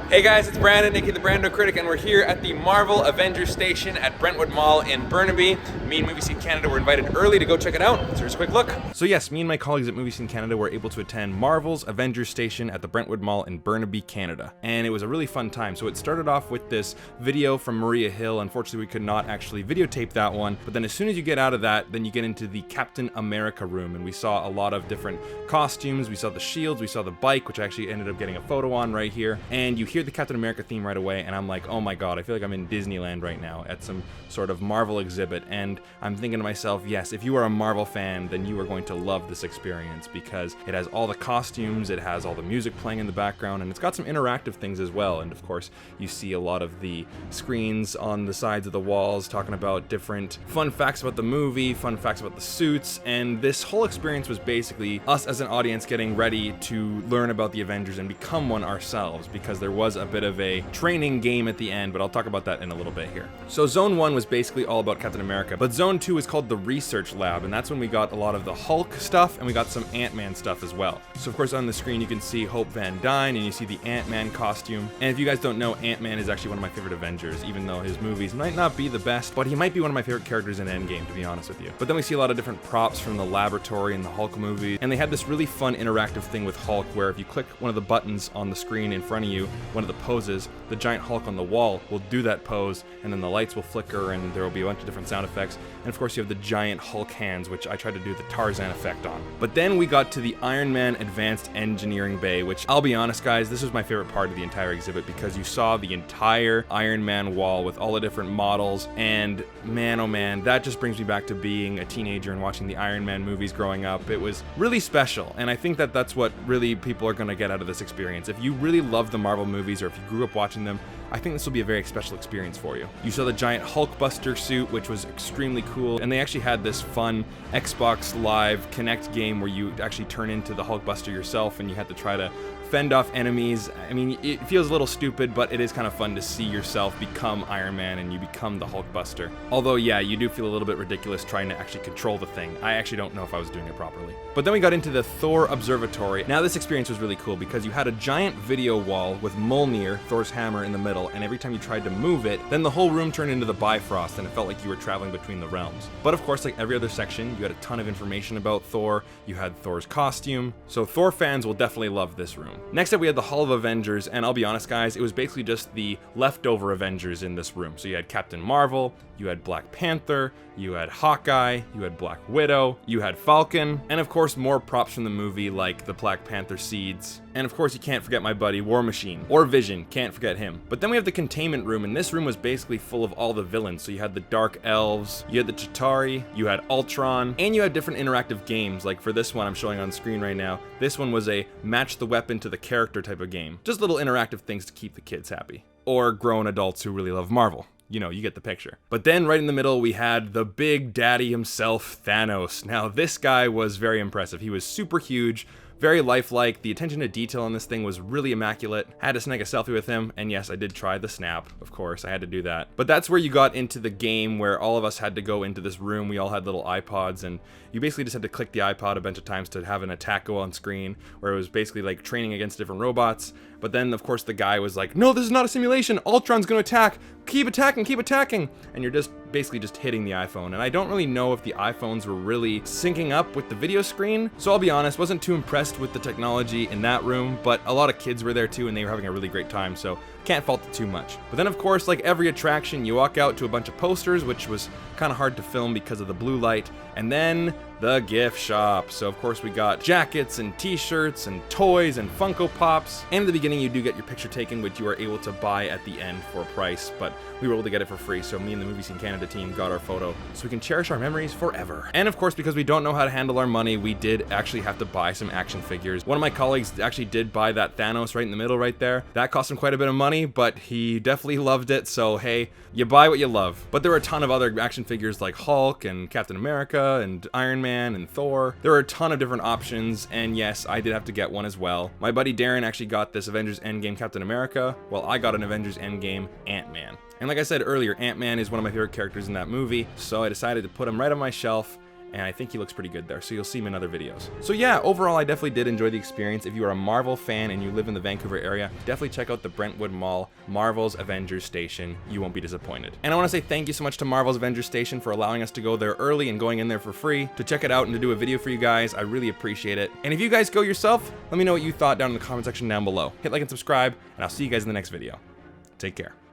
Hey guys, it's Brandon, aka the Brando Critic, and we're here at the Marvel Avengers Station at Brentwood Mall in Burnaby. Me and Movie Scene Canada were invited early to go check it out, so here's a quick look. So yes, me and my colleagues at Movie Scene Canada were able to attend Marvel's Avengers Station at the Brentwood Mall in Burnaby, Canada. And it was a really fun time. So it started off with this video from Maria Hill. Unfortunately, we could not actually videotape that one, but then as soon as you get out of that, then you get into the Captain America room, and we saw a lot of different costumes. We saw the shields, we saw the bike, which I actually ended up getting a photo on right here, and you hear the Captain America theme right away, and I'm like, oh my god, I feel like I'm in Disneyland right now at some sort of Marvel exhibit. And I'm thinking to myself, yes, if you are a Marvel fan, then you are going to love this experience because it has all the costumes, it has all the music playing in the background, and it's got some interactive things as well. And of course, you see a lot of the screens on the sides of the walls talking about different fun facts about the movie, fun facts about the suits, and this whole experience was basically us as an audience getting ready to learn about the Avengers and become one ourselves, because there was a bit of a training game at the end, but I'll talk about that in a little bit here. So Zone 1 was basically all about Captain America, but Zone 2 is called the Research Lab, and that's when we got a lot of the Hulk stuff, and we got some Ant-Man stuff as well. So of course on the screen you can see Hope Van Dyne, and you see the Ant-Man costume. And if you guys don't know, Ant-Man is actually one of my favorite Avengers, even though his movies might not be the best, but he might be one of my favorite characters in Endgame, to be honest with you. But then we see a lot of different props from the laboratory in the Hulk movie, and they had this really fun interactive thing with Hulk where if you click one of the buttons on the screen in front of you, one of the poses, the giant Hulk on the wall will do that pose, and then the lights will flicker and there will be a bunch of different sound effects. And of course you have the giant Hulk hands, which I tried to do the Tarzan effect on. But then we got to the Iron Man Advanced Engineering Bay, which I'll be honest guys, this was my favorite part of the entire exhibit because you saw the entire Iron Man wall with all the different models, and man oh man, that just brings me back to being a teenager and watching the Iron Man movies growing up. It was really special, and I think that that's what really people are going to get out of this experience. If you really love the Marvel movies, or if you grew up watching them, I think this will be a very special experience for you. You saw the giant Hulkbuster suit, which was extremely cool, and they actually had this fun Xbox Live Connect game where you actually turn into the Hulkbuster yourself and you had to try to fend off enemies. I mean, it feels a little stupid, but it is kind of fun to see yourself become Iron Man and you become the Hulkbuster. Although, yeah, you do feel a little bit ridiculous trying to actually control the thing. I actually don't know if I was doing it properly. But then we got into the Thor Observatory. Now, this experience was really cool because you had a giant video wall with Mjolnir, Thor's hammer, in the middle, and every time you tried to move it, then the whole room turned into the Bifrost, and it felt like you were traveling between the realms. But of course, like every other section, you had a ton of information about Thor. You had Thor's costume, so Thor fans will definitely love this room. Next up, we had the Hall of Avengers, and I'll be honest guys, it was basically just the leftover Avengers in this room. So you had Captain Marvel, you had Black Panther, you had Hawkeye, you had Black Widow, you had Falcon, and of course more props from the movie like the Black Panther seeds. And of course you can't forget my buddy War Machine, or Vision, can't forget him. But then we have the containment room, and this room was basically full of all the villains. So you had the Dark Elves, you had the Chitauri, you had Ultron, and you had different interactive games. Like for this one I'm showing on screen right now, this one was a match the weapon to the character type of game. Just little interactive things to keep the kids happy. Or grown adults who really love Marvel. You know, you get the picture. But then right in the middle, we had the big daddy himself, Thanos. Now, this guy was very impressive. He was super huge, very lifelike. The attention to detail on this thing was really immaculate. I had to snag a selfie with him, and yes, I did try the snap. Of course, I had to do that. But that's where you got into the game where all of us had to go into this room. We all had little iPods, and you basically just had to click the iPod a bunch of times to have an attack go on screen, where it was basically like training against different robots. But then, of course, the guy was like, no, this is not a simulation. Ultron's gonna attack. Keep attacking, keep attacking. And you're just basically just hitting the iPhone. And I don't really know if the iPhones were really syncing up with the video screen. So I'll be honest, wasn't too impressed with the technology in that room, but a lot of kids were there too, and they were having a really great time. So can't fault it too much. But then, of course, like every attraction, you walk out to a bunch of posters, which was kind of hard to film because of the blue light. And then the gift shop. So of course we got jackets and t-shirts and toys and Funko Pops. And in the beginning you do get your picture taken, which you are able to buy at the end for a price, but we were able to get it for free. So me and the Movie Scene Canada team got our photo so we can cherish our memories forever. And of course, because we don't know how to handle our money, we did actually have to buy some action figures. One of my colleagues actually did buy that Thanos right in the middle right there. That cost him quite a bit of money, but he definitely loved it. So hey, you buy what you love. But there were a ton of other action figures like Hulk and Captain America and Iron Man and Thor. There were a ton of different options, and yes, I did have to get one as well. My buddy Darren actually got this Avengers Endgame Captain America, while I got an Avengers Endgame Ant-Man. And like I said earlier, Ant-Man is one of my favorite characters in that movie, so I decided to put him right on my shelf and I think he looks pretty good there, so you'll see him in other videos. So yeah, overall I definitely did enjoy the experience. If you are a Marvel fan and you live in the Vancouver area, definitely check out the Brentwood Mall, Marvel's Avengers Station. You won't be disappointed. And I want to say thank you so much to Marvel's Avengers Station for allowing us to go there early and going in there for free to check it out and to do a video for you guys. I really appreciate it. And if you guys go yourself, let me know what you thought down in the comment section down below. Hit like and subscribe, and I'll see you guys in the next video. Take care.